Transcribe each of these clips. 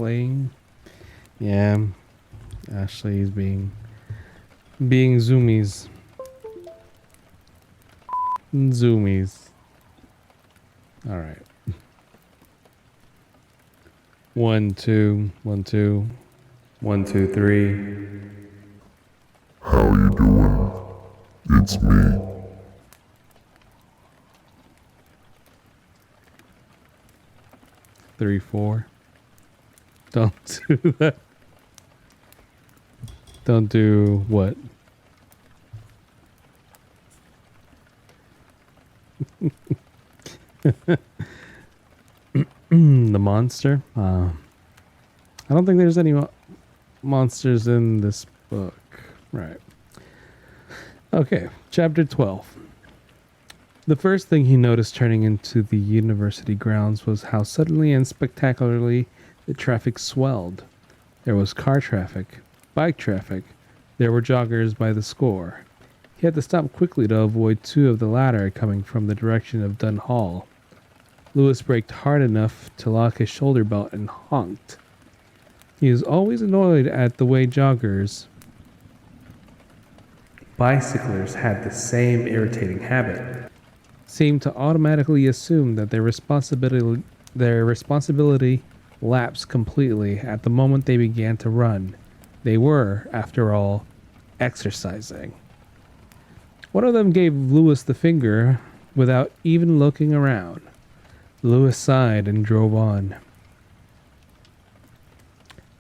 playing. Yeah, Ashley is being zoomies. Zoomies. All right. 1 2 1 2 1 2 3. How you doing? It's me. 3 4. Don't do that. Don't do what? The monster? I don't think there's any monsters in this book. Right. Okay, chapter 12. The first thing he noticed turning into the university grounds was how suddenly and spectacularly the traffic swelled. There was car traffic, bike traffic, there were joggers by the score. He had to stop quickly to avoid two of the latter coming from the direction of Dunn Hall. Lewis braked hard enough to lock his shoulder belt and honked. He was always annoyed at the way joggers, bicyclers had the same irritating habit. Seemed to automatically assume that their responsibility lapsed completely at the moment they began to run. They were, after all, exercising. One of them gave Lewis the finger without even looking around. Lewis sighed and drove on.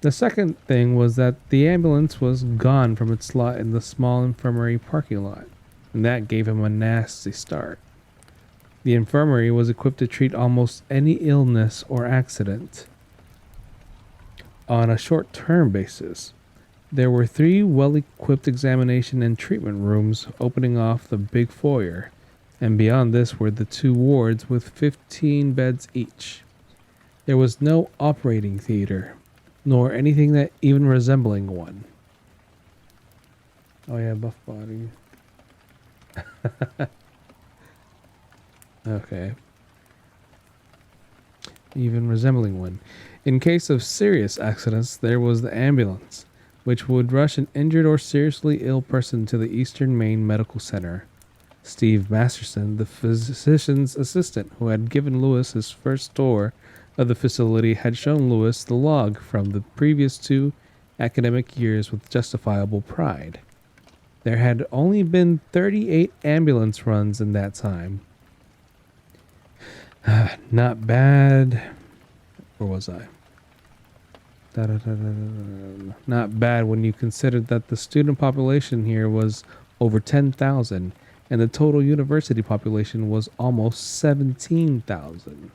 The second thing was that the ambulance was gone from its slot in the small infirmary parking lot, and that gave him a nasty start. The infirmary was equipped to treat almost any illness or accident on a short-term basis. There were 3 well-equipped examination and treatment rooms opening off the big foyer, and beyond this were the 2 wards with 15 beds each. There was no operating theater, nor anything that even resembling one. Oh yeah, buff body. Okay. Even resembling one. In case of serious accidents, there was the ambulance, which would rush an injured or seriously ill person to the Eastern Maine Medical Center. Steve Masterson, the physician's assistant who had given Lewis his first tour of the facility, had shown Lewis the log from the previous 2 academic years with justifiable pride. There had only been 38 ambulance runs in that time. Not bad. Where was I? Not bad when you considered that the student population here was over 10,000 and the total university population was almost 17,000.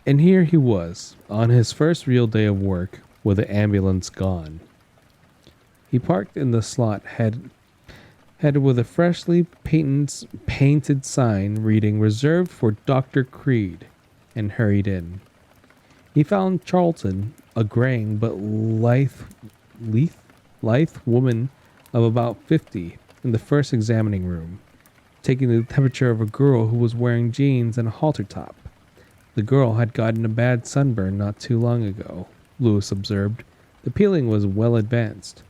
And here he was, on his first real day of work, with the ambulance gone. He parked in the slot headed with a freshly painted sign reading "Reserved for Dr. Creed," and hurried in. He found Charlton, a graying but lithe woman of about 50, in the first examining room, taking the temperature of a girl who was wearing jeans and a halter top. The girl had gotten a bad sunburn not too long ago, Lewis observed. The peeling was well advanced.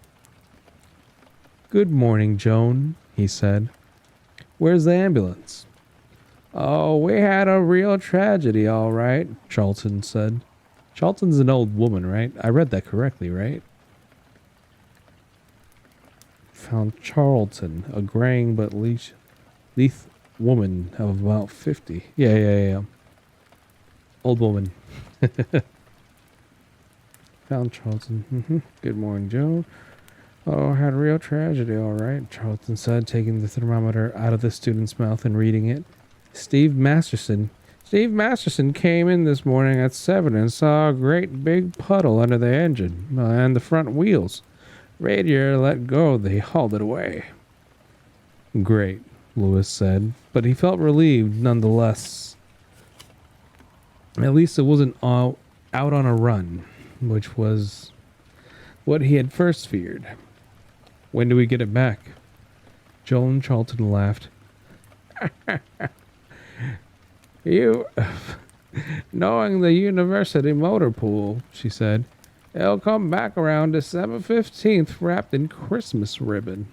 "Good morning, Joan," he said. "Where's the ambulance?" "Oh, we had a real tragedy, all right," Charlton said. Charlton's an old woman, right? I read that correctly, right? Found Charlton, a graying but lithe woman of about 50. Yeah. Old woman. Found Charlton. Good morning, Joan. "Oh, had a real tragedy, all right," Charlton said, taking the thermometer out of the student's mouth and reading it. Steve Masterson came in this morning at 7 and saw a great big puddle under the engine and the front wheels. Radiator let go, they hauled it away. Great, Lewis said, but he felt relieved nonetheless. At least it wasn't out on a run, which was what he had first feared. "When do we get it back?" Joan Charlton laughed. You Knowing the university motor pool, she said. It'll come back around December 15th wrapped in Christmas ribbon.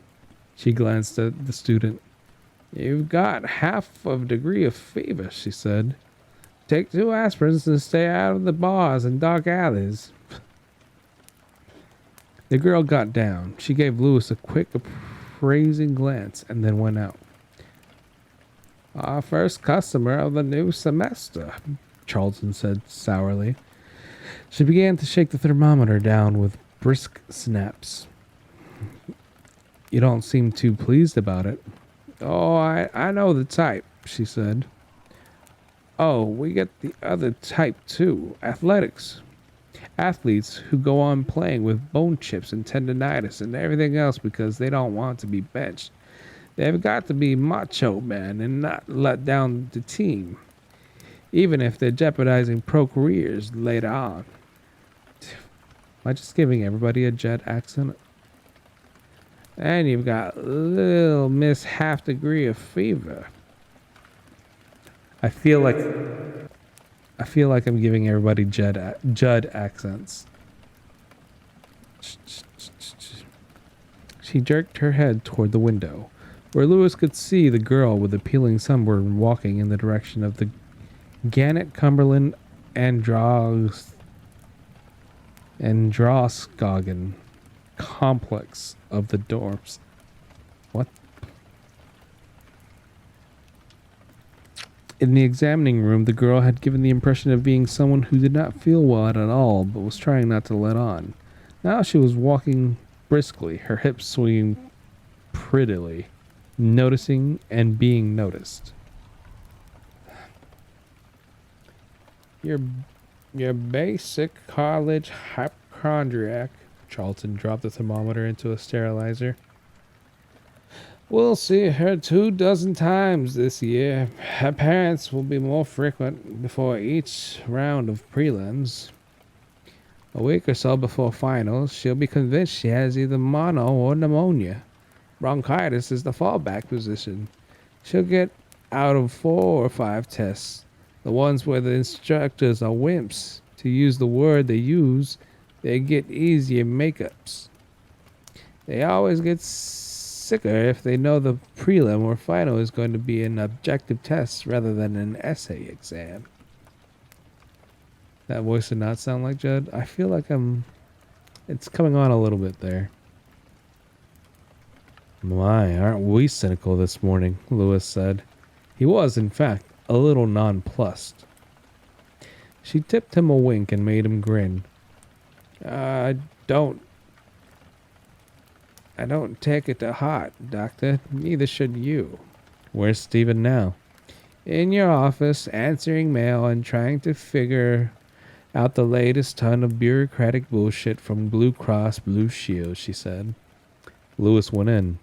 She glanced at the student. You've got half of a degree of fever, she said. Take 2 aspirins and stay out of the bars and dark alleys. The girl got down. She gave Lewis a quick, appraising glance and then went out. Our first customer of the new semester, Charlton said sourly. She began to shake the thermometer down with brisk snaps. You don't seem too pleased about it. Oh, I know the type, she said. Oh, we get the other type too. Athletics. Athletes who go on playing with bone chips and tendonitis and everything else because they don't want to be benched. They've got to be macho men and not let down the team, even if they're jeopardizing pro careers later on. Am I just giving everybody a jet accent? And you've got little Miss Half Degree of Fever. I feel like I'm giving everybody Judd accents. She jerked her head toward the window, where Lewis could see the girl with the peeling sunburn walking in the direction of the Gannett Cumberland Androscoggin complex of the dorms. What? In the examining room, the girl had given the impression of being someone who did not feel well at all, but was trying not to let on. Now she was walking briskly, her hips swinging prettily, noticing and being noticed. Your basic college hypochondriac. Charlton dropped the thermometer into a sterilizer. We'll see her 24 times this year. Her parents will be more frequent before each round of prelims. A week or so before finals, she'll be convinced she has either mono or pneumonia. Bronchitis is the fallback position. She'll get out of 4 or 5 tests, the ones where the instructors are wimps. To use the word they use, they get easier makeups. They always get sicker if they know the prelim or final is going to be an objective test rather than an essay exam. That voice did not sound like Judd. I feel like it's coming on a little bit there. My, aren't we cynical this morning, Lewis said. He was, in fact, a little nonplussed. She tipped him a wink and made him grin. I don't take it to heart, Doctor. Neither should you. Where's Stephen now? In your office, answering mail and trying to figure out the latest ton of bureaucratic bullshit from Blue Cross Blue Shield, she said. Lewis went in.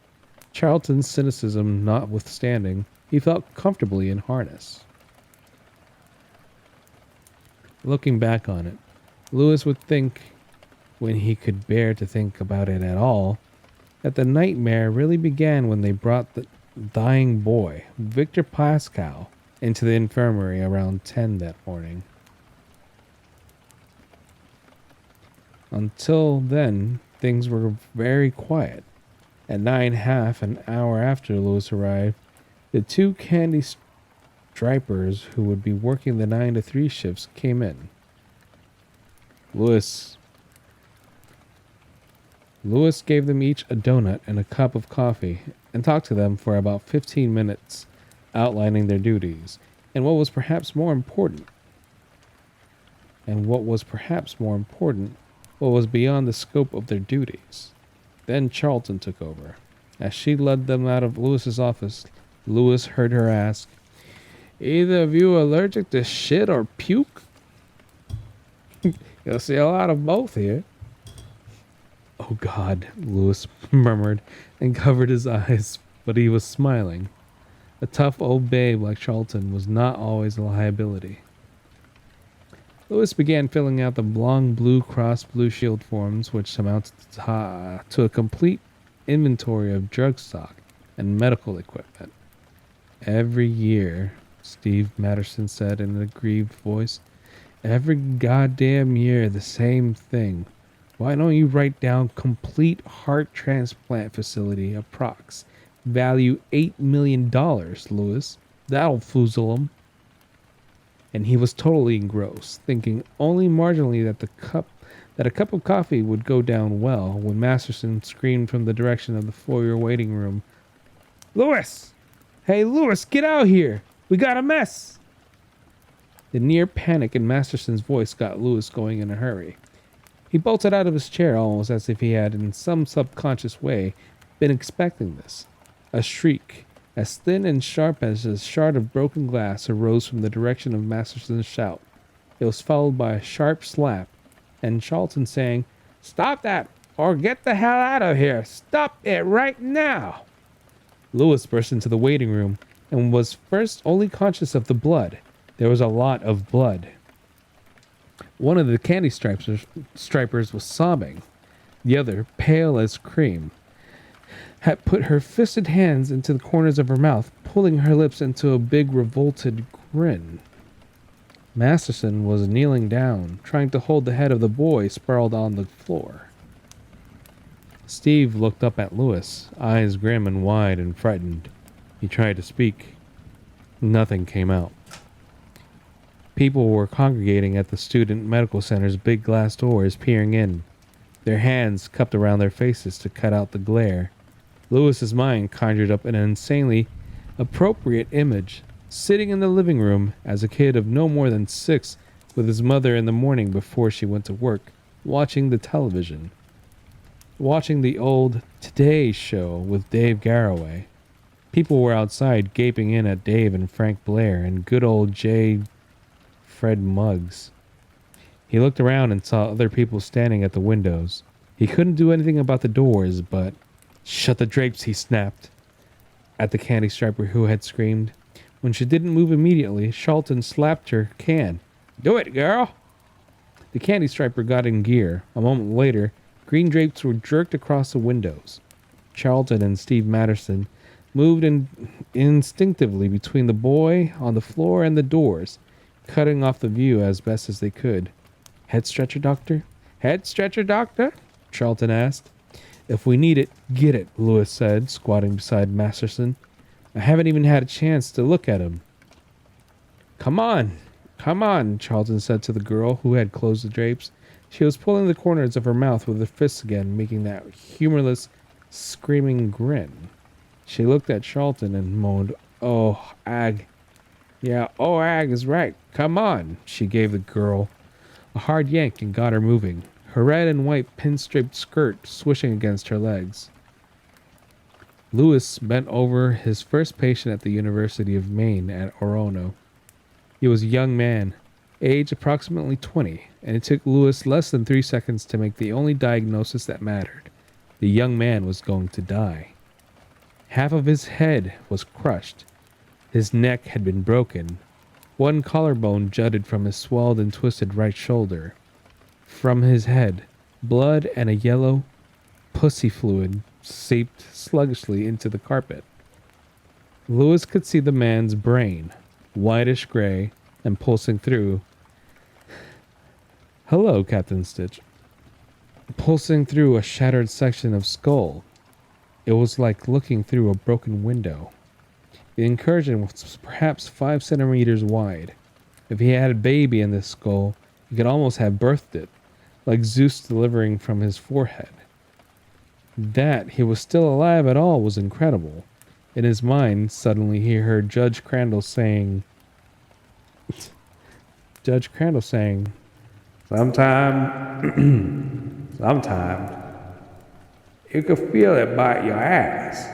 Charlton's cynicism notwithstanding, he felt comfortably in harness. Looking back on it, Lewis would think, when he could bear to think about it at all, that the nightmare really began when they brought the dying boy, Victor Pascal, into the infirmary around 10 that morning. Until then, things were very quiet. At 9:30, an hour after Lewis arrived, the 2 candy stripers who would be working the 9 to 3 shifts came in. Lewis gave them each a donut and a cup of coffee and talked to them for about 15 minutes, outlining their duties and what was perhaps more important, what was beyond the scope of their duties. Then Charlton took over. As she led them out of Lewis's office, Lewis heard her ask, "Either of you allergic to shit or puke?" You'll see a lot of both here. Oh God, Lewis murmured and covered his eyes, but he was smiling. A tough old babe like Charlton was not always a liability. Lewis began filling out the long Blue Cross Blue Shield forms, which amounted to a complete inventory of drug stock and medical equipment. Every year, Steve Matterson said in an aggrieved voice. Every goddamn year, the same thing. Why don't you write down complete heart transplant facility approx. Value $8 million, Lewis. That'll foozle 'em. And he was totally engrossed, thinking only marginally that a cup of coffee would go down well when Masterson screamed from the direction of the foyer waiting room, "Lewis! Hey, Lewis, get out here! We got a mess!" The near panic in Masterson's voice got Lewis going in a hurry. He bolted out of his chair almost as if he had, in some subconscious way, been expecting this. A shriek, as thin and sharp as a shard of broken glass, arose from the direction of Masterson's shout. It was followed by a sharp slap, and Charlton saying, "Stop that, or get the hell out of here! Stop it right now!" Lewis burst into the waiting room and was first only conscious of the blood. There was a lot of blood. One of the candy stripers was sobbing. The other, pale as cream, had put her fisted hands into the corners of her mouth, pulling her lips into a big revolted grin. Masterson was kneeling down, trying to hold the head of the boy sprawled on the floor. Steve looked up at Lewis, eyes grim and wide and frightened. He tried to speak. Nothing came out. People were congregating at the student medical center's big glass doors, peering in, their hands cupped around their faces to cut out the glare. Lewis's mind conjured up an insanely appropriate image, sitting in the living room as a kid of no more than 6 with his mother in the morning before she went to work, watching the television. Watching the old Today Show with Dave Garroway. People were outside gaping in at Dave and Frank Blair and good old Fred Muggs. He looked around and saw other people standing at the windows. He couldn't do anything about the doors, but... "Shut the drapes," he snapped at the candy striper who had screamed. When she didn't move immediately, Charlton slapped her can. "Do it, girl!" The candy striper got in gear. A moment later, green drapes were jerked across the windows. Charlton and Steve Matterson moved instinctively between the boy on the floor and the doors, cutting off the view as best as they could. "Head stretcher, doctor?" "Head stretcher, doctor?" Charlton asked. "If we need it, get it," Lewis said, squatting beside Masterson. "I haven't even had a chance to look at him." Come on, Charlton said to the girl who had closed the drapes. She was pulling the corners of her mouth with her fists again, making that humorless, screaming grin. She looked at Charlton and moaned, "Oh, ag." "Yeah, oh, ag is right. Come on." She gave the girl a hard yank and got her moving, her red and white pin-striped skirt swishing against her legs. Lewis bent over his first patient at the University of Maine at Orono. He was a young man, age approximately 20, and it took Lewis less than 3 seconds to make the only diagnosis that mattered. The young man was going to die. Half of his head was crushed. His neck had been broken. One collarbone jutted from his swelled and twisted right shoulder. From his head, blood and a yellow pussy fluid seeped sluggishly into the carpet. Lewis could see the man's brain, whitish gray and pulsing through. "Hello, Captain Stitch." Pulsing through a shattered section of skull. It was like looking through a broken window. The incursion was perhaps 5 centimeters wide. If he had a baby in this skull, he could almost have birthed it, like Zeus delivering from his forehead. That he was still alive at all was incredible. In his mind, suddenly he heard Judge Crandall saying, Sometimes you can feel it bite your ass.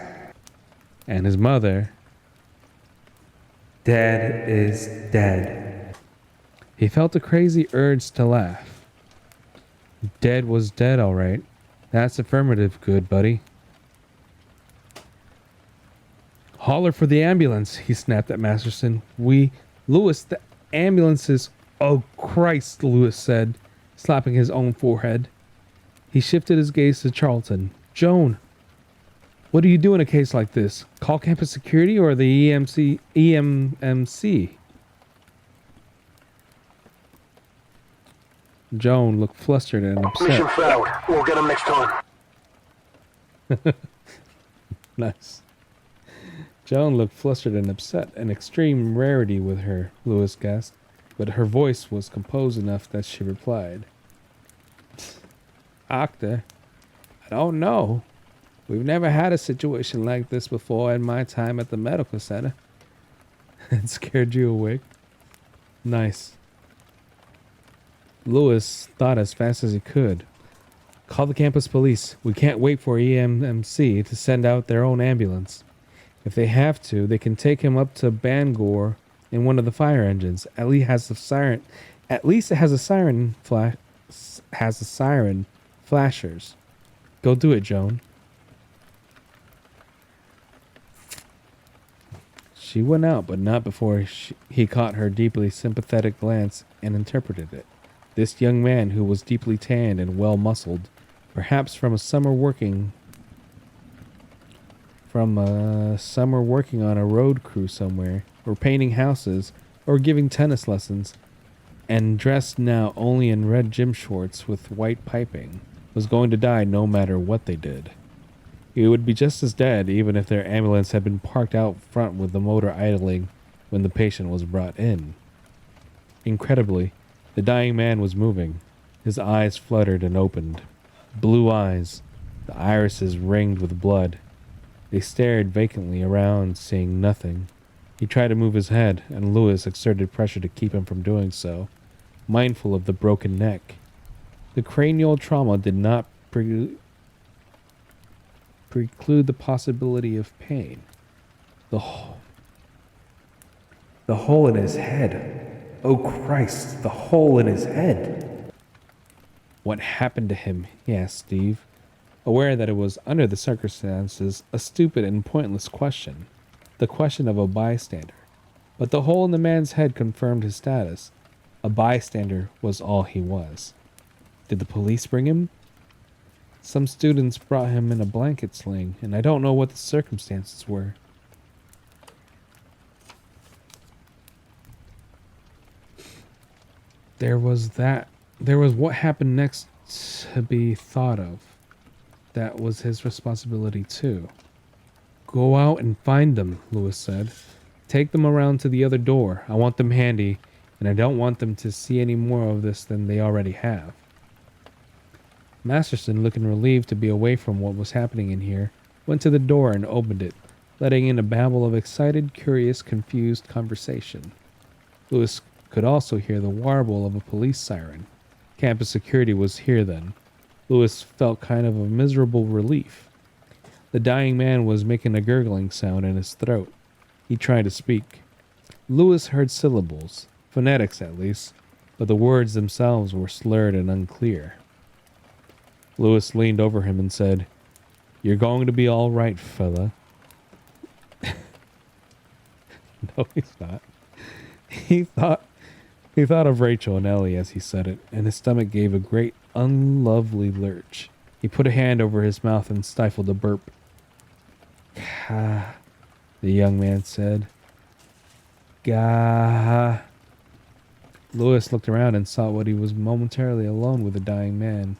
And his mother, "Dad is dead." He felt a crazy urge to laugh. Dead was dead, all right. That's affirmative, good buddy. "Holler for the ambulance," he snapped at Masterson. Lewis, the ambulances." "Oh, Christ," Lewis said, slapping his own forehead. He shifted his gaze to Charlton. "Joan, What do you do in a case like this? Call campus security or the EMMC? Joan looked flustered and Mission upset. failed. We'll get him next time. Nice. Joan looked flustered and upset, an extreme rarity with her, Lewis guessed, but her voice was composed enough that she replied. Doctor, I don't know. We've never had a situation like this before in my time at the medical center. It scared you awake? Nice. Lewis thought as fast as he could. Call the campus police. We can't wait for EMMC to send out their own ambulance. If they have to, they can take him up to Bangor in one of the fire engines. At least it has a siren flashers. Go do it, Joan. She went out, but not before he caught her deeply sympathetic glance and interpreted it. This young man, who was deeply tanned and well-muscled, perhaps from a summer working on a road crew somewhere, or painting houses, or giving tennis lessons, and dressed now only in red gym shorts with white piping, was going to die no matter what they did. He would be just as dead even if their ambulance had been parked out front with the motor idling when the patient was brought in. Incredibly, the dying man was moving. His eyes fluttered and opened. Blue eyes, the irises ringed with blood. They stared vacantly around, seeing nothing. He tried to move his head, and Lewis exerted pressure to keep him from doing so, mindful of the broken neck. The cranial trauma did not preclude the possibility of pain. The hole in his head. Oh Christ, the hole in his head. What happened to him? He asked Steve, aware that it was, under the circumstances, a stupid and pointless question. The question of a bystander. But the hole in the man's head confirmed his status. A bystander was all he was. Did the police bring him? Some students brought him in a blanket sling, and I don't know what the circumstances were. There was what happened next to be thought of. That was his responsibility too. Go out and find them, Lewis said. Take them around to the other door. I want them handy, and I don't want them to see any more of this than they already have. Masterson, looking relieved to be away from what was happening in here, went to the door and opened it, letting in a babble of excited, curious, confused conversation. Lewis could also hear the warble of a police siren. Campus security was here then. Lewis felt kind of a miserable relief. The dying man was making a gurgling sound in his throat. He tried to speak. Lewis heard syllables, phonetics at least, but the words themselves were slurred and unclear. Lewis leaned over him and said, "You're going to be all right, fella." No, he's not. He thought of Rachel and Ellie as he said it, and his stomach gave a great, unlovely lurch. He put a hand over his mouth and stifled a burp. "Gah," the young man said. "Gah." Lewis looked around and saw what he was momentarily alone with the dying man.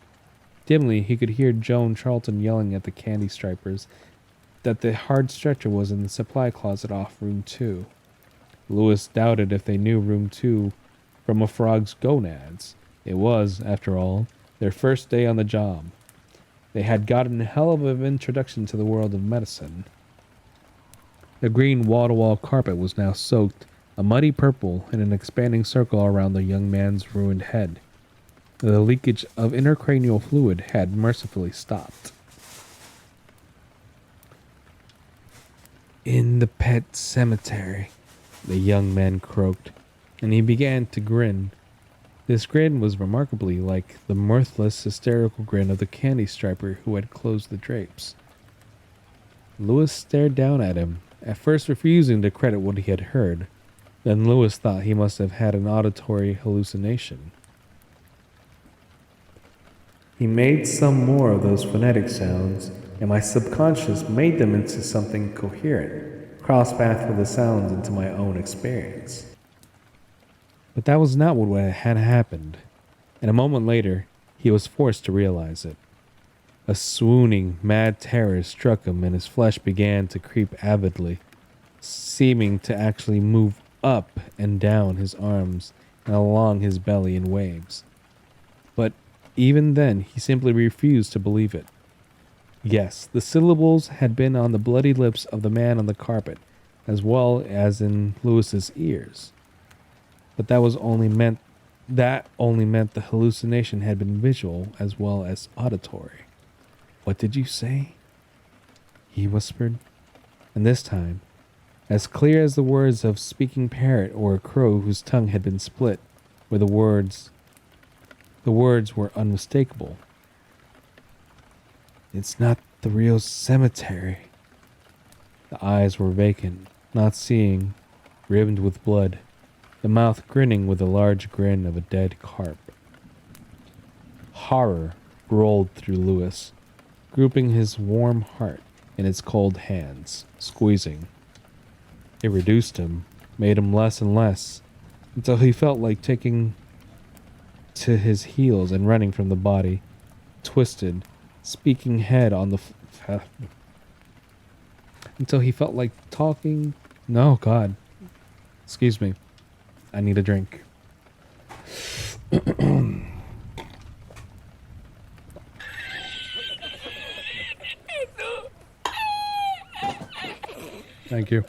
Dimly, he could hear Joan Charlton yelling at the candy stripers that the hard stretcher was in the supply closet off room 2. Lewis doubted if they knew room 2 from a frog's gonads. It was, after all, their first day on the job. They had gotten a hell of an introduction to the world of medicine. The green wall-to-wall carpet was now soaked a muddy purple in an expanding circle around the young man's ruined head. The leakage of intracranial fluid had mercifully stopped. "In the pet cemetery," the young man croaked, and he began to grin. This grin was remarkably like the mirthless, hysterical grin of the candy striper who had closed the drapes. Lewis stared down at him, at first refusing to credit what he had heard. Then Lewis thought he must have had an auditory hallucination. He made some more of those phonetic sounds, and my subconscious made them into something coherent, cross path with the sounds into my own experience. But that was not what had happened, and a moment later, he was forced to realize it. A swooning, mad terror struck him, and his flesh began to creep avidly, seeming to actually move up and down his arms and along his belly in waves. But even then, he simply refused to believe it. Yes, the syllables had been on the bloody lips of the man on the carpet, as well as in Lewis's ears. But that only meant the hallucination had been visual as well as auditory. "What did you say?" he whispered. And this time, as clear as the words of speaking parrot or a crow whose tongue had been split, were the words were unmistakable. "It's not the real cemetery." The eyes were vacant, not seeing, rimmed with blood, the mouth grinning with the large grin of a dead carp. Horror rolled through Lewis, grouping his warm heart in its cold hands, squeezing. It reduced him, made him less and less, until he felt like taking to his heels and running from the body, twisted, speaking head on the until he felt like talking. No, God. Excuse me. I need a drink. Thank you.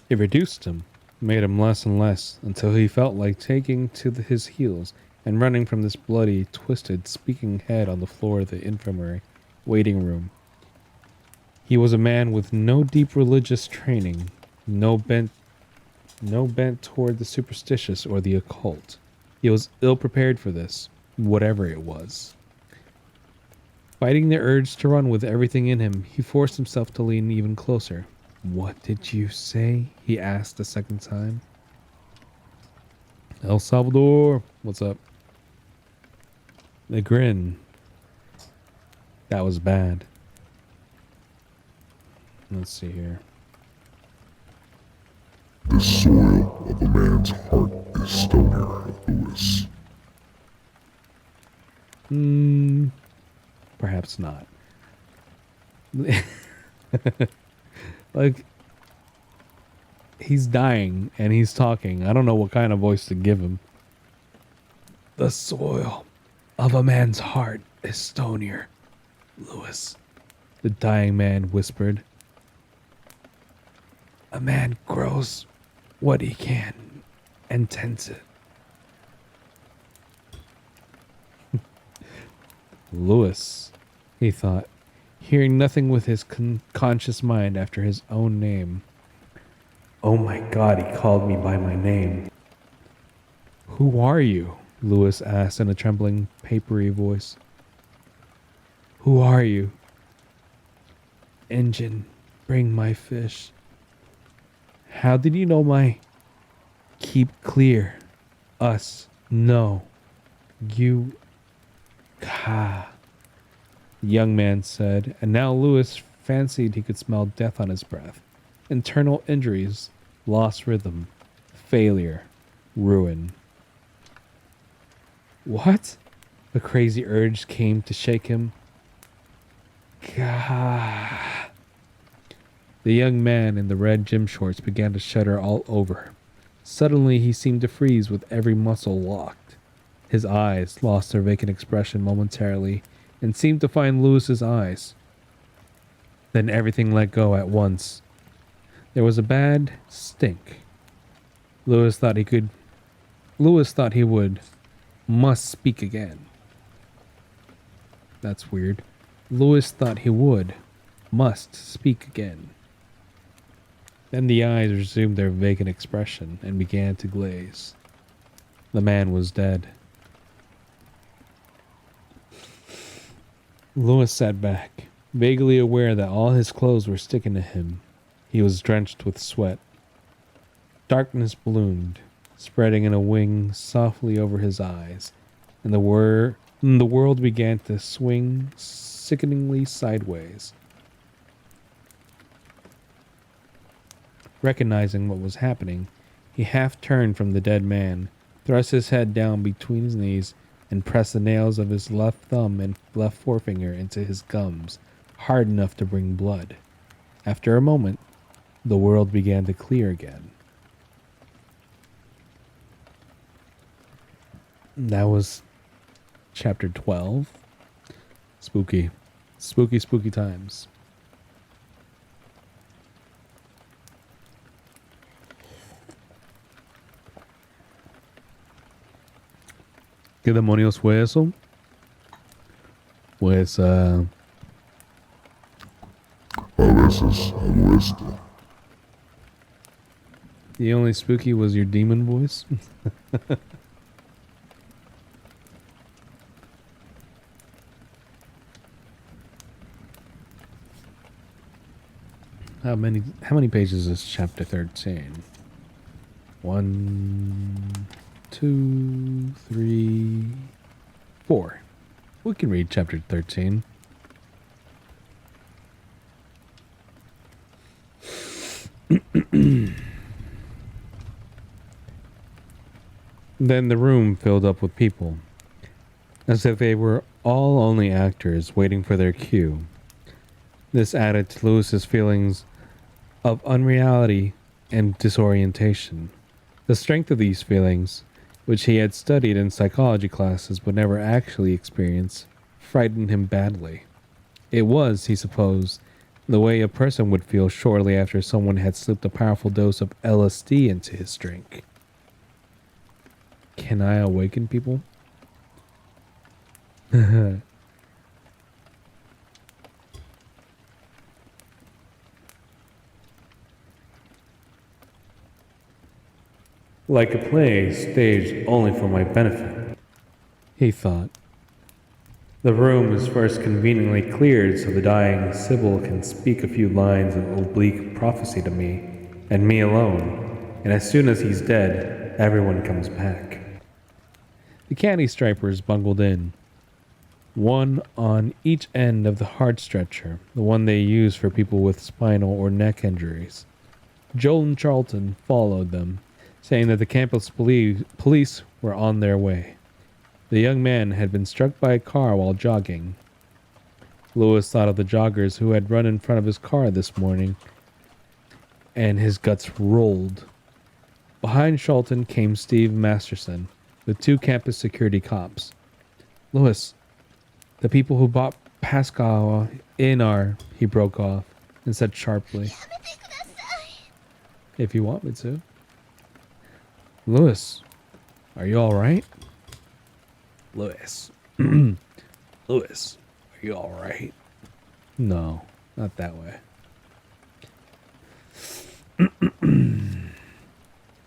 It reduced him, made him less and less, until he felt like taking to his heels and running from this bloody, twisted, speaking head on the floor of the infirmary waiting room. He was a man with no deep religious training, no bent toward the superstitious or the occult. He was ill prepared for this, whatever it was. Fighting the urge to run with everything in him, he forced himself to lean even closer. "What did you say?" he asked a second time. "El Salvador, what's up?" The grin. That was bad. Let's see here. The soil of a man's heart is stonier, Lewis. Perhaps not. Like, he's dying and he's talking. I don't know what kind of voice to give him. "The soil of a man's heart is stonier, Lewis," the dying man whispered. "A man grows what he can and tends it." Lewis, he thought, hearing nothing with his conscious mind after his own name. "Oh my God, he called me by my name." "Who are you?" Lewis asked in a trembling, papery voice. "Who are you?" "Engine, bring my fish." "How did you know my—" "Keep clear. Us. No. You. Ka," the young man said, and now Lewis fancied he could smell death on his breath. Internal injuries, lost rhythm, failure, ruin. "What?" The crazy urge came to shake him. Ka. The young man in the red gym shorts began to shudder all over. Suddenly he seemed to freeze with every muscle locked. His eyes lost their vacant expression momentarily and seemed to find Lewis's eyes. Then everything let go at once. There was a bad stink. Lewis thought he would, must speak again. That's weird. Lewis thought he would, must speak again. Then the eyes resumed their vacant expression and began to glaze. The man was dead. Lewis sat back, vaguely aware that all his clothes were sticking to him. He was drenched with sweat. Darkness ballooned, spreading in a wing softly over his eyes, and the world began to swing sickeningly sideways. Recognizing what was happening, he half turned from the dead man, thrust his head down between his knees, and pressed the nails of his left thumb and left forefinger into his gums, hard enough to bring blood. After a moment, the world began to clear again. That was chapter 12. Spooky. Spooky, spooky times. ¿Qué demonios fue eso? Pues, A veces hago esto. the only spooky was your demon voice? How many pages is chapter 13? 1, 2, 3, 4. We can read chapter 13. Then the room filled up with people, as if they were all only actors waiting for their cue. This added to Lewis's feelings of unreality and disorientation. The strength of these feelings, which he had studied in psychology classes but never actually experienced, frightened him badly. It was, he supposed, the way a person would feel shortly after someone had slipped a powerful dose of LSD into his drink. Can I awaken people? Like a play staged only for my benefit, he thought. The room is first conveniently cleared so the dying Sybil can speak a few lines of oblique prophecy to me, and me alone, and as soon as he's dead, everyone comes back. The candy stripers bungled in, one on each end of the hard stretcher, the one they use for people with spinal or neck injuries. Joel and Charlton followed them, saying that the campus police were on their way. The young man had been struck by a car while jogging. Lewis thought of the joggers who had run in front of his car this morning, and his guts rolled. Behind Charlton came Steve Masterson, with 2 campus security cops. Lewis, the people who bought Pascal in are, he broke off and said sharply, if you want me to. Lewis, are you alright? Lewis. Lewis, are you alright? No, not that way.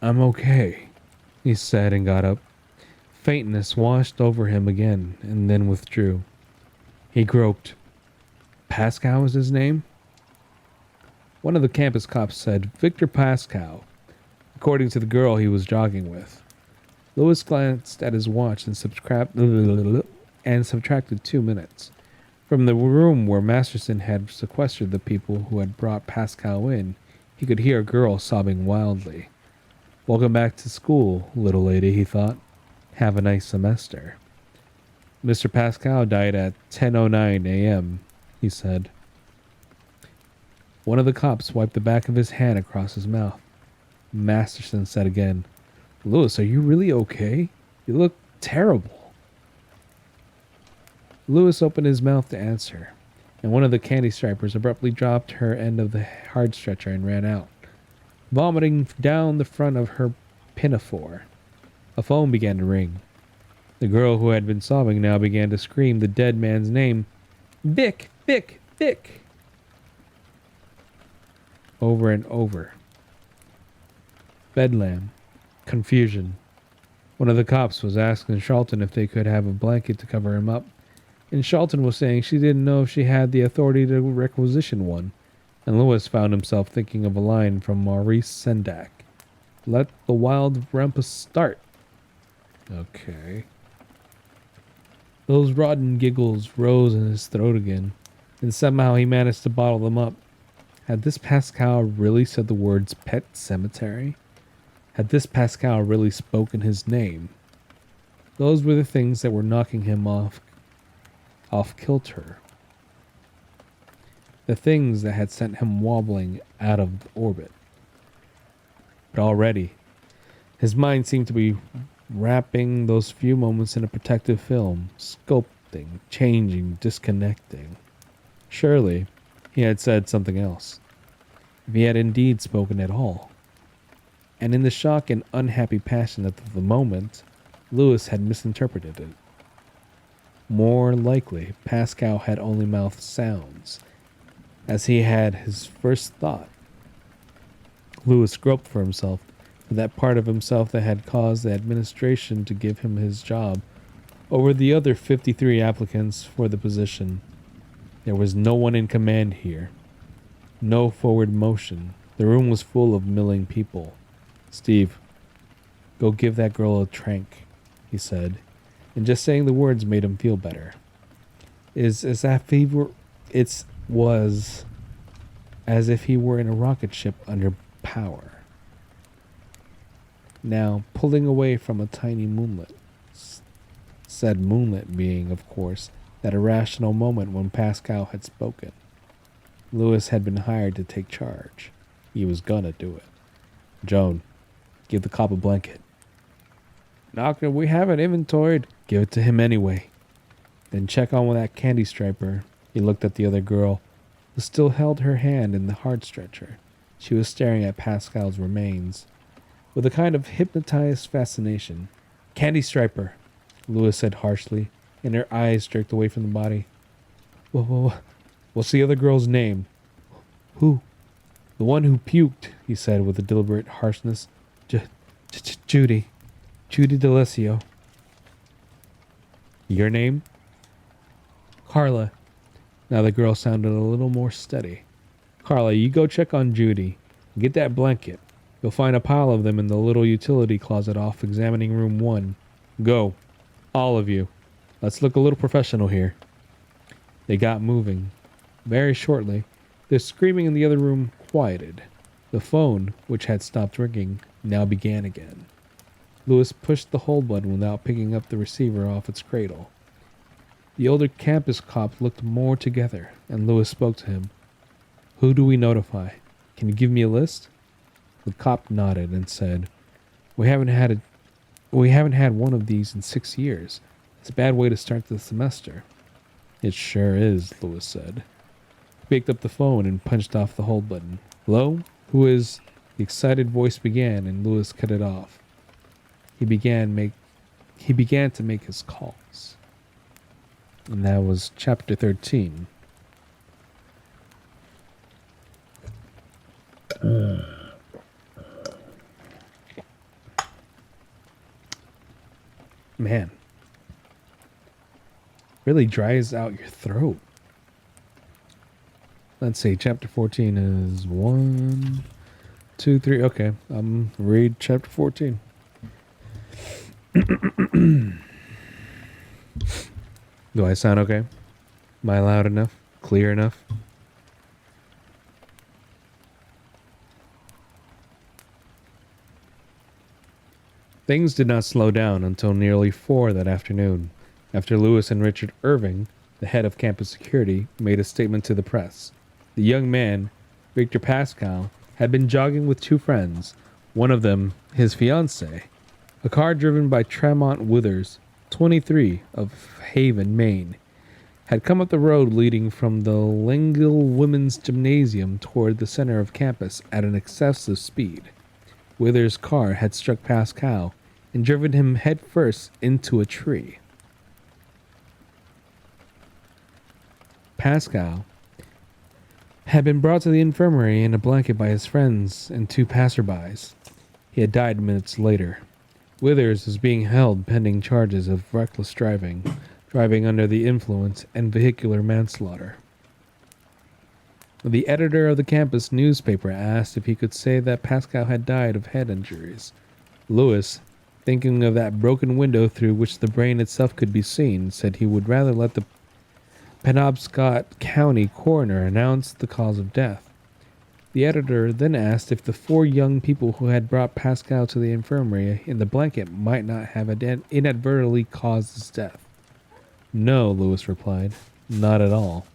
I'm okay, he said and got up. Faintness washed over him again and then withdrew. He groped. Pascal was his name? One of the campus cops said, Victor Pascal, according to the girl he was jogging with. Lewis glanced at his watch and subtracted 2 minutes. From the room where Masterson had sequestered the people who had brought Pascal in, he could hear a girl sobbing wildly. Welcome back to school, little lady, he thought. Have a nice semester. Mr. Pascal died at 10:09 a.m., he said. One of the cops wiped the back of his hand across his mouth. Masterson said again, Lewis, are you really okay? You look terrible. Lewis opened his mouth to answer, and one of the candy stripers abruptly dropped her end of the hard stretcher and ran out, vomiting down the front of her pinafore. A phone began to ring. The girl who had been sobbing now began to scream the dead man's name, Vic, Vic, Vic, over and over. Bedlam. Confusion. One of the cops was asking Charlton if they could have a blanket to cover him up. And Shelton was saying she didn't know if she had the authority to requisition one. And Lewis found himself thinking of a line from Maurice Sendak. Let the wild rumpus start. Okay. Those rotten giggles rose in his throat again, and somehow he managed to bottle them up. Had this Pascal really said the words pet cemetery? Had this Pascal really spoken his name? Those were the things that were knocking him off kilter. The things that had sent him wobbling out of orbit. But already, his mind seemed to be wrapping those few moments in a protective film, sculpting, changing, disconnecting. Surely, he had said something else. If he had indeed spoken at all. And in the shock and unhappy passion of the moment, Lewis had misinterpreted it. More likely, Pascal had only mouthed sounds, as he had his first thought. Lewis groped for himself, for that part of himself that had caused the administration to give him his job over the other 53 applicants for the position. There was no one in command here. No forward motion. The room was full of milling people. Steve, go give that girl a trank, he said, and just saying the words made him feel better. It was as if he were in a rocket ship under power. Now, pulling away from a tiny moonlet. Said moonlit being, of course, that irrational moment when Pascal had spoken. Lewis had been hired to take charge. He was gonna do it. Joan, give the cop a blanket. Knocker, we haven't inventoried. Give it to him anyway. Then check on with that candy striper. He looked at the other girl, who still held her hand in the heart stretcher. She was staring at Pascal's remains with a kind of hypnotized fascination. Candy striper, Lewis said harshly, and her eyes jerked away from the body. What's the other girl's name? Who? The one who puked, he said with a deliberate harshness. Judy. Judy D'Alessio. Your name? Carla. Now the girl sounded a little more steady. Carla, you go check on Judy. Get that blanket. You'll find a pile of them in the little utility closet off examining room 1. Go. All of you. Let's look a little professional here. They got moving. Very shortly, the screaming in the other room quieted. The phone, which had stopped ringing, now began again. Lewis pushed the hold button without picking up the receiver off its cradle. The older campus cop looked more together, and Lewis spoke to him. Who do we notify? Can you give me a list? The cop nodded and said, We haven't had one of these in 6 years. It's a bad way to start the semester. It sure is, Lewis said. He picked up the phone and punched off the hold button. Hello? Who is? The excited voice began, and Lewis cut it off. He began to make his calls. And that was chapter 13. Man. Really dries out your throat. Let's see, chapter 14 is 1, 2, 3. Okay, read chapter 14. Do I sound okay? Am I loud enough? Clear enough? Things did not slow down until nearly 4 that afternoon, after Lewis and Richard Irving, the head of campus security, made a statement to the press. The young man, Victor Pascal, had been jogging with 2 friends, one of them his fiancée. A car driven by Tremont Withers, 23, of Haven, Maine, had come up the road leading from the Lingill Women's Gymnasium toward the center of campus at an excessive speed. Withers' car had struck Pascal and driven him headfirst into a tree. Pascal had been brought to the infirmary in a blanket by his friends and 2 passerbys. He had died minutes later. Withers was being held pending charges of reckless driving, driving under the influence, and vehicular manslaughter. The editor of the campus newspaper asked if he could say that Pascal had died of head injuries. Lewis, thinking of that broken window through which the brain itself could be seen, said he would rather let the Penobscot County coroner announce the cause of death. The editor then asked if the 4 young people who had brought Pascal to the infirmary in the blanket might not have inadvertently caused his death. No, Lewis replied, not at all.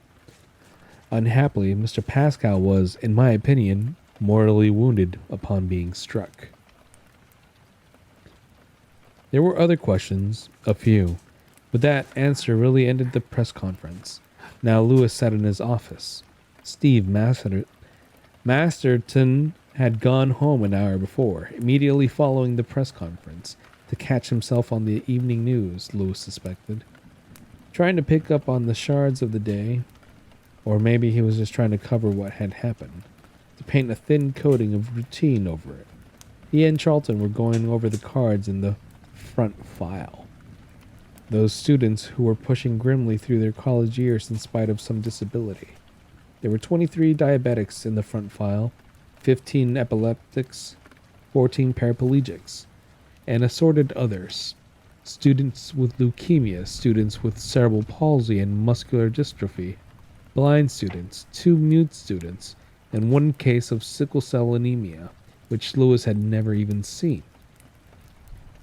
Unhappily, Mr. Pascal was, in my opinion, mortally wounded upon being struck. There were other questions, a few, but that answer really ended the press conference. Now Lewis sat in his office. Steve Masterton had gone home an hour before, immediately following the press conference, to catch himself on the evening news, Lewis suspected. Trying to pick up on the shards of the day, or maybe he was just trying to cover what had happened, to paint a thin coating of routine over it. He and Charlton were going over the cards in the front file. Those students who were pushing grimly through their college years in spite of some disability. There were 23 diabetics in the front file, 15 epileptics, 14 paraplegics, and assorted others. Students with leukemia, students with cerebral palsy and muscular dystrophy, blind students, 2 mute students, and 1 case of sickle cell anemia, which Lewis had never even seen.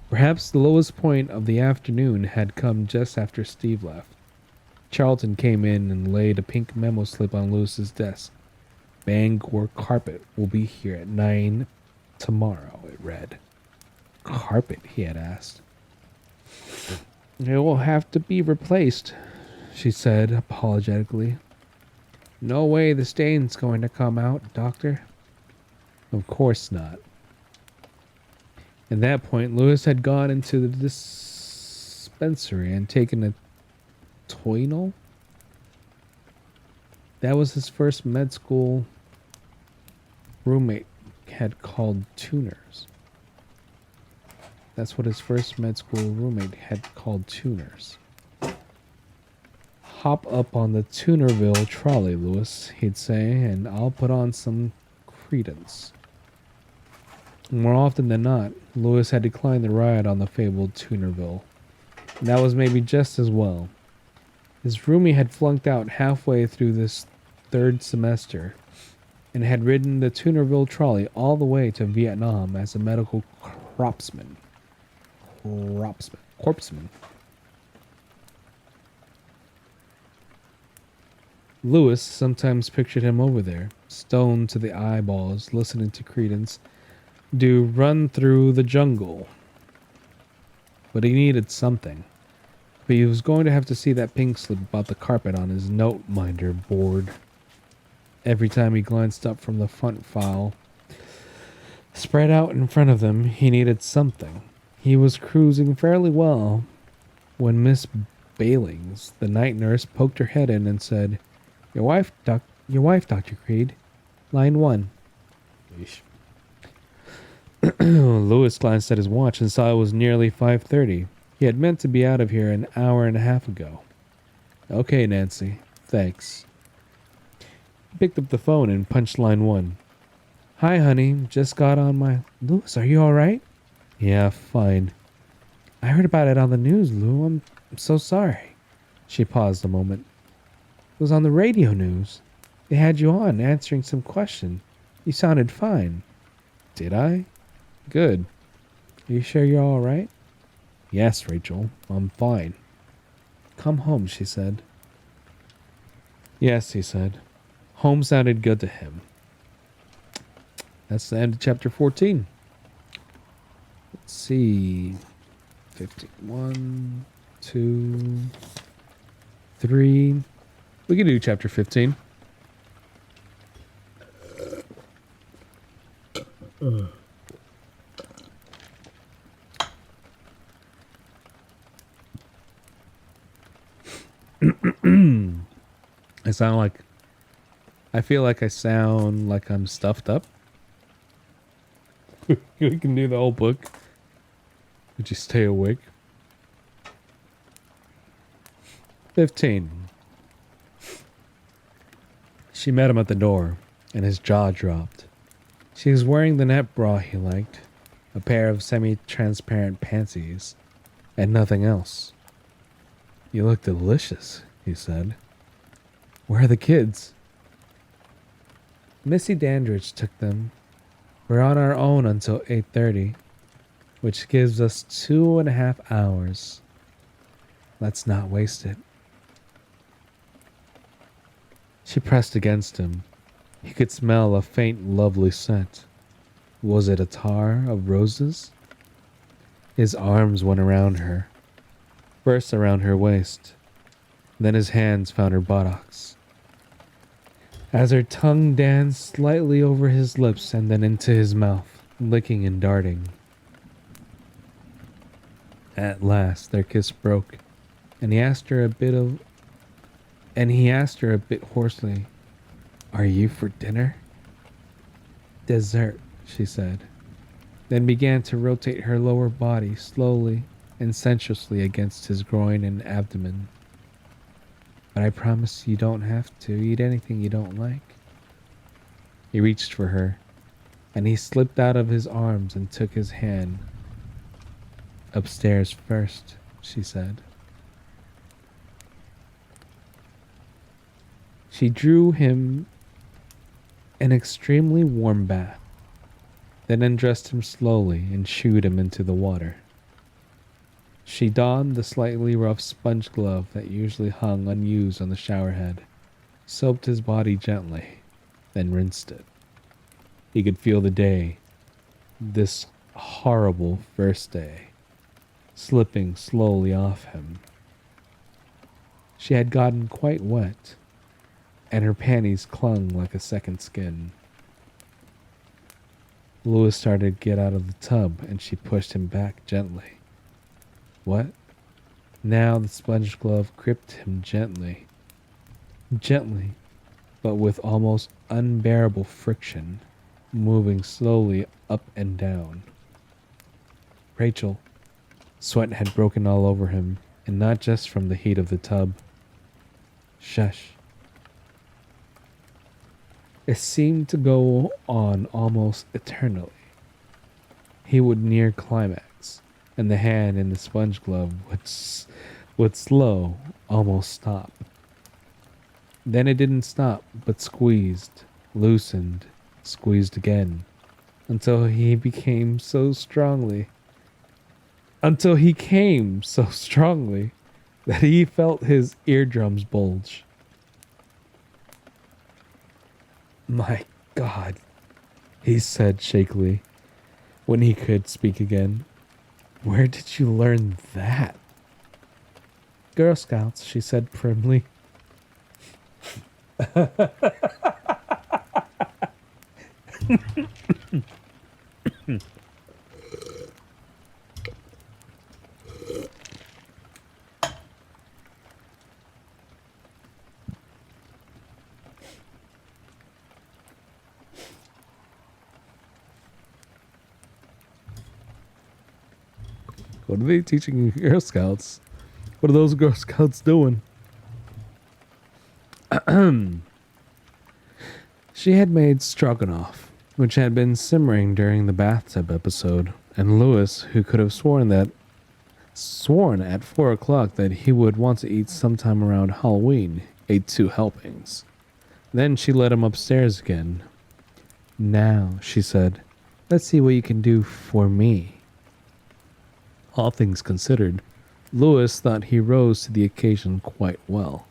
Perhaps the lowest point of the afternoon had come just after Steve left. Charlton came in and laid a pink memo slip on Lewis's desk. Bangor Carpet will be here at 9 tomorrow, it read. Carpet, he had asked. It will have to be replaced, she said apologetically. No way the stain's going to come out, Doctor. Of course not. At that point, Lewis had gone into the dispensary and taken a Tylenol. That was his first med school roommate had called tuners. That's what his first med school roommate had called tuners. Hop up on the Tunerville trolley, Lewis, he'd say, and I'll put on some credence. More often than not, Lewis had declined the ride on the fabled Tunerville. And that was maybe just as well. His roomie had flunked out halfway through this 3rd semester and had ridden the Tunerville trolley all the way to Vietnam as a medical corpsman. Lewis sometimes pictured him over there, stoned to the eyeballs, listening to Credence do Run Through the Jungle. But he needed something. But he was going to have to see that pink slip about the carpet on his note minder board. Every time he glanced up from the front file, spread out in front of them, he needed something. He was cruising fairly well when Miss Bailings, the night nurse, poked her head in and said, Your wife, Dr. Creed. Line 1. Yeesh. Lewis glanced at his watch and saw it was nearly 5:30. He had meant to be out of here an hour and a half ago. Okay, Nancy. Thanks. He picked up the phone and punched line 1. Hi, honey. Just got on my... Lewis, are you all right? Yeah, fine. I heard about it on the news, Lou. I'm so sorry. She paused a moment. It was on the radio news. They had you on answering some question. You sounded fine. Did I? Good. Are you sure you're all right? Yes, Rachel. I'm fine. Come home, she said. Yes, he said. Home sounded good to him. That's the end of chapter 14. Let's see. 51, 2, 3. We can do chapter 15. I feel like I sound like I'm stuffed up. We can do the whole book. Would you stay awake? 15. She met him at the door, and his jaw dropped. She was wearing the net bra he liked, a pair of semi-transparent panties, and nothing else. You look delicious, he said. Where are the kids? Missy Dandridge took them. We're on our own until 8:30, which gives us 2.5 hours. Let's not waste it. She pressed against him. He could smell a faint, lovely scent. Was it attar of roses? His arms went around her, first around her waist, then his hands found her buttocks. As her tongue danced slightly over his lips and then into his mouth, licking and darting. At last, their kiss broke, and he asked her a bit hoarsely, "Are you for dinner?" "Dessert," she said, then began to rotate her lower body slowly and sensuously against his groin and abdomen. "But I promise you don't have to eat anything you don't like." He reached for her, and he slipped out of his arms and took his hand. "Upstairs first," she said. She drew him an extremely warm bath, then undressed him slowly and shooed him into the water. She donned the slightly rough sponge glove that usually hung unused on the shower head, soaped his body gently, then rinsed it. He could feel the day, this horrible first day, slipping slowly off him. She had gotten quite wet, and her panties clung like a second skin. Louis started to get out of the tub, and she pushed him back gently. What? Now the sponge glove gripped him gently, but with almost unbearable friction, moving slowly up and down. Rachel. Sweat had broken all over him, and not just from the heat of the tub. Shush. It seemed to go on almost eternally. He would near climax, and the hand in the sponge glove would slow, almost stop. Then it didn't stop, but squeezed, loosened, squeezed again, until he came so strongly that he felt his eardrums bulge. My God, he said shakily, when he could speak again. Where did you learn that? Girl Scouts, she said primly. What are they teaching Girl Scouts? What are those Girl Scouts doing? She had made stroganoff, which had been simmering during the bathtub episode, and Louis, who could have sworn at 4 o'clock that he would want to eat sometime around Halloween, ate 2 helpings. Then she led him upstairs again. Now, she said, let's see what you can do for me. All things considered, Louis thought he rose to the occasion quite well.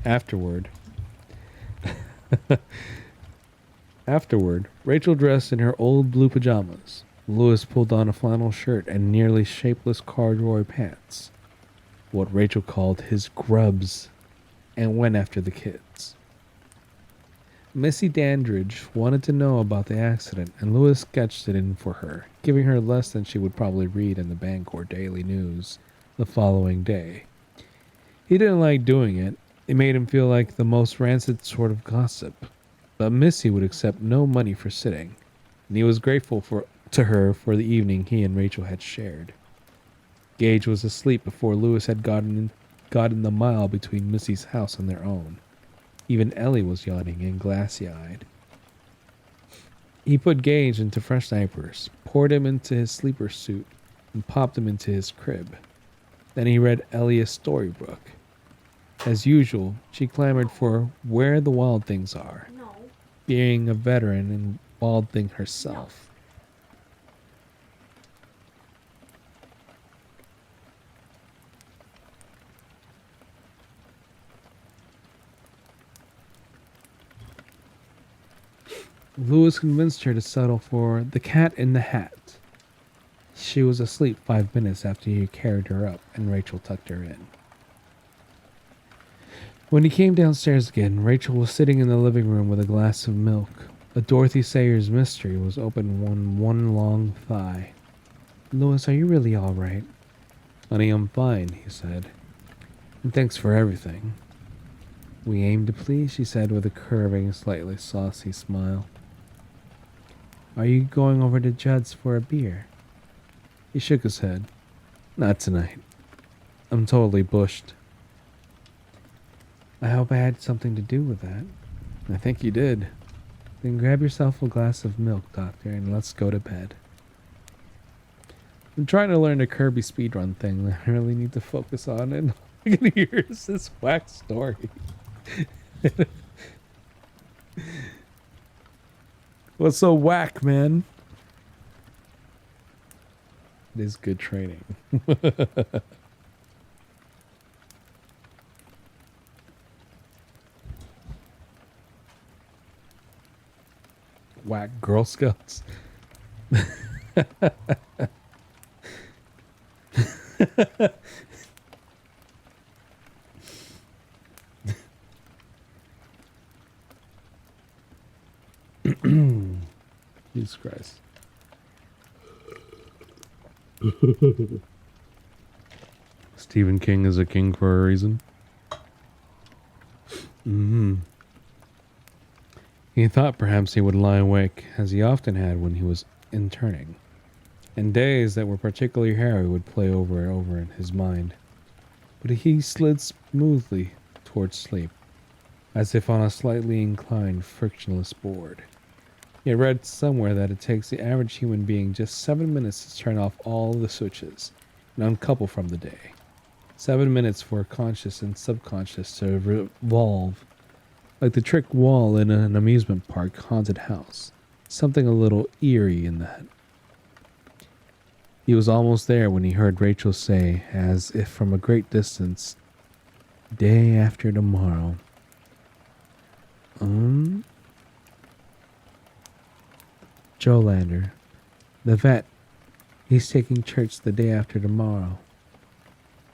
Afterward, Rachel dressed in her old blue pajamas. Louis pulled on a flannel shirt and nearly shapeless corduroy pants, what Rachel called his grubs, and went after the kids. Missy Dandridge wanted to know about the accident, and Louis sketched it in for her, giving her less than she would probably read in the bank or daily news the following day. He didn't like doing it. It made him feel like the most rancid sort of gossip. But Missy would accept no money for sitting, and he was grateful to her for the evening he and Rachel had shared. Gage was asleep before Lewis had gotten the mile between Missy's house and their own. Even Ellie was yawning and glassy-eyed. He put Gage into fresh diapers, poured him into his sleeper suit, and popped him into his crib. Then he read Ellie a storybook. As usual, she clamored for Where the Wild Things Are, No. being a veteran and Wild Thing herself. Lewis convinced her to settle for The Cat in the Hat. She was asleep 5 minutes after he carried her up and Rachel tucked her in. When he came downstairs again, Rachel was sitting in the living room with a glass of milk. A Dorothy Sayers mystery was open on one long thigh. Lewis, are you really all right? Honey, I'm fine, he said. And thanks for everything. We aim to please, she said with a curving, slightly saucy smile. Are you going over to Judd's for a beer? He shook his head. Not tonight. I'm totally bushed. I hope I had something to do with that. I think you did. Then grab yourself a glass of milk, Doctor, and let's go to bed. I'm trying to learn the Kirby speedrun thing that I really need to focus on, and all I can hear is this whack story. What's so whack, man? It is good training. Whack Girl Scouts. Jesus Christ. Stephen King is a king for a reason. He thought perhaps he would lie awake, as he often had when he was interning, and days that were particularly hairy would play over and over in his mind. But he slid smoothly towards sleep, as if on a slightly inclined, frictionless board. He had read somewhere that it takes the average human being just 7 minutes to turn off all the switches and uncouple from the day. 7 minutes for conscious and subconscious to revolve, like the trick wall in an amusement park haunted house. Something a little eerie in that. He was almost there when he heard Rachel say, as if from a great distance, "Day after tomorrow." Joe Lander, the vet. He's taking church the day after tomorrow.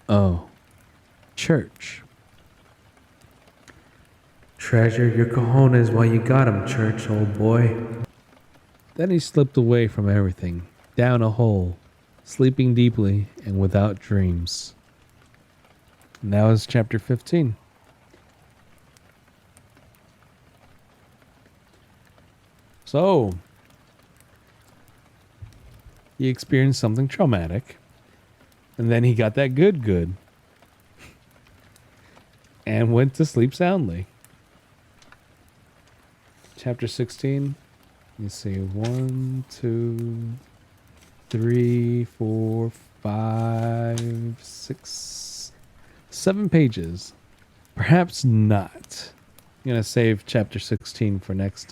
Oh, church. Treasure your cojones while you got 'em, Church, old boy. Then he slipped away from everything, down a hole, sleeping deeply and without dreams. And that was chapter 15. So, he experienced something traumatic, and then he got that good, and went to sleep soundly. Chapter 16. Let me see. 1, 2, 3, 4, 5, 6, 7 pages. Perhaps not. I'm going to save chapter 16 for next